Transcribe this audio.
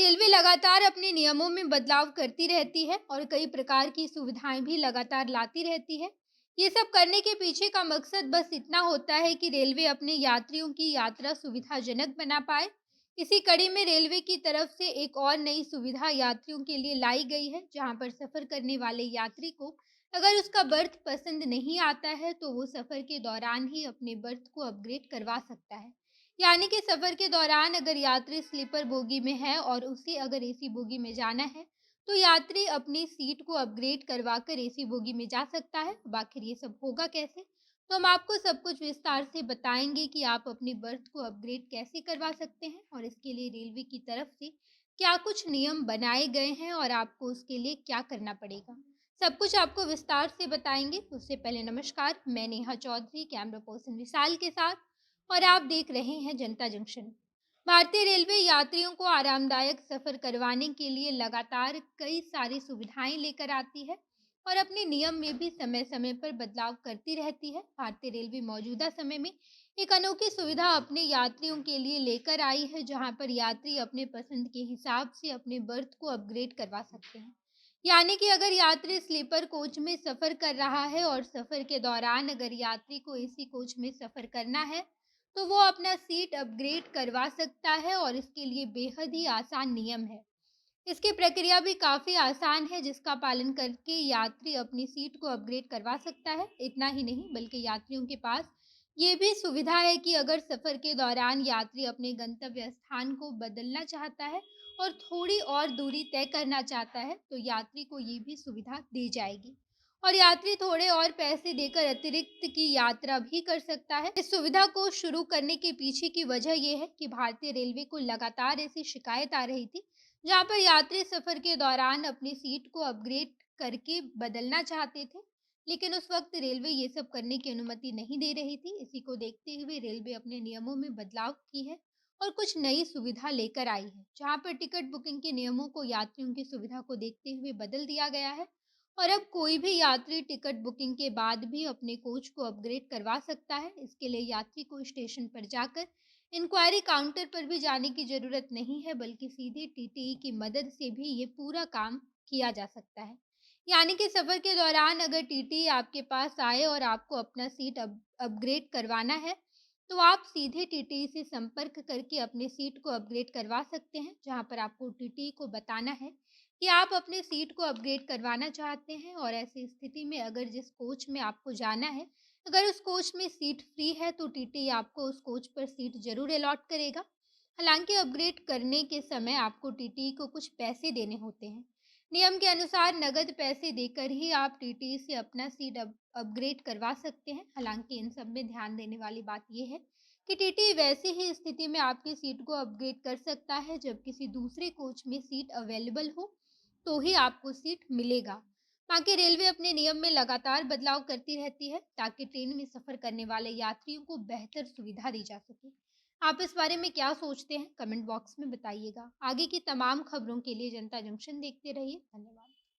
Railway लगातार अपने नियमों में बदलाव करती रहती है और कई प्रकार की सुविधाएं भी लगातार लाती रहती है। ये सब करने के पीछे का मकसद बस इतना होता है कि रेलवे अपने यात्रियों की यात्रा सुविधाजनक बना पाए। इसी कड़ी में रेलवे की तरफ से एक और नई सुविधा यात्रियों के लिए लाई गई है, जहां पर सफर करने वाले यात्री को अगर उसका बर्थ पसंद नहीं आता है तो वो सफर के दौरान ही अपने बर्थ को अपग्रेड करवा सकता है। यानी कि सफर के दौरान अगर यात्री स्लीपर बोगी में है और उसे अगर एसी बोगी में जाना है, तो यात्री अपनी सीट को अपग्रेड करवाकर एसी बोगी में जा सकता है। अब आखिर ये सब होगा कैसे? तो हम आपको सब कुछ विस्तार से बताएंगे कि आप अपनी बर्थ को अपग्रेड कैसे करवा सकते हैं और इसके लिए रेलवे की तरफ से क्या कुछ नियम बनाए गए हैं और आपको उसके लिए क्या करना पड़ेगा। सब कुछ आपको विस्तार से बताएंगे। उससे पहले नमस्कार, मैं नेहा चौधरी कैमरा पर्सन विशाल के साथ और आप देख रहे हैं जनता जंक्शन। भारतीय रेलवे यात्रियों को आरामदायक सफर करवाने के लिए लगातार कई सारी सुविधाएं लेकर आती है और अपने नियम में भी समय समय पर बदलाव करती रहती है। भारतीय रेलवे मौजूदा समय में एक अनोखी सुविधा अपने यात्रियों के लिए लेकर आई है, जहां पर यात्री अपने पसंद के हिसाब से अपने बर्थ को अपग्रेड करवा सकते हैं। यानी कि अगर यात्री स्लीपर कोच में सफर कर रहा है और सफर के दौरान अगर यात्री को एसी कोच में सफर करना है, तो वो अपना सीट अपग्रेड करवा सकता है और इसके लिए बेहद ही आसान नियम है। इसकी प्रक्रिया भी काफ़ी आसान है, जिसका पालन करके यात्री अपनी सीट को अपग्रेड करवा सकता है। इतना ही नहीं, बल्कि यात्रियों के पास ये भी सुविधा है कि अगर सफ़र के दौरान यात्री अपने गंतव्य स्थान को बदलना चाहता है और थोड़ी और दूरी तय करना चाहता है, तो यात्री को ये भी सुविधा दी जाएगी और यात्री थोड़े और पैसे देकर अतिरिक्त की यात्रा भी कर सकता है। इस सुविधा को शुरू करने के पीछे की वजह यह है कि भारतीय रेलवे को लगातार ऐसी शिकायत आ रही थी, जहाँ पर यात्री सफ़र के दौरान अपनी सीट को अपग्रेड करके बदलना चाहते थे, लेकिन उस वक्त रेलवे ये सब करने की अनुमति नहीं दे रही थी। इसी को देखते हुए रेलवे अपने नियमों में बदलाव की है और कुछ नई सुविधा लेकर आई है, जहाँ पर टिकट बुकिंग के नियमों को यात्रियों की सुविधा को देखते हुए बदल दिया गया है और अब कोई भी यात्री टिकट बुकिंग के बाद भी अपने कोच को अपग्रेड करवा सकता है। इसके लिए यात्री को स्टेशन पर जाकर इंक्वायरी काउंटर पर भी जाने की ज़रूरत नहीं है, बल्कि सीधे टीटीई की मदद से भी ये पूरा काम किया जा सकता है। यानी कि सफ़र के दौरान अगर टीटीई आपके पास आए और आपको अपना सीट अपग्रेड करवाना है, तो आप सीधे टीटीई से संपर्क करके अपनी सीट को अपग्रेड करवा सकते हैं, जहाँ पर आपको टीटीई को बताना है कि आप अपने सीट को अपग्रेड करवाना चाहते हैं और ऐसी स्थिति में अगर जिस कोच में आपको जाना है, अगर उस कोच में सीट फ्री है तो टीटी आपको उस कोच पर सीट ज़रूर अलॉट करेगा। हालांकि अपग्रेड करने के समय आपको टीटी को कुछ पैसे देने होते हैं। नियम के अनुसार नगद पैसे देकर ही आप टीटी से अपना सीट अपग्रेड करवा सकते हैं। हालांकि इन सब में ध्यान देने वाली बात यह है कि टीटी वैसी ही स्थिति में आपकी सीट को अपग्रेड कर सकता है जब किसी दूसरे कोच में सीट अवेलेबल हो, तो ही आपको सीट मिलेगा। बाकी रेलवे अपने नियम में लगातार बदलाव करती रहती है ताकि ट्रेन में सफर करने वाले यात्रियों को बेहतर सुविधा दी जा सके। आप इस बारे में क्या सोचते हैं? कमेंट बॉक्स में बताइएगा। आगे की तमाम खबरों के लिए जनता जंक्शन देखते रहिए। धन्यवाद।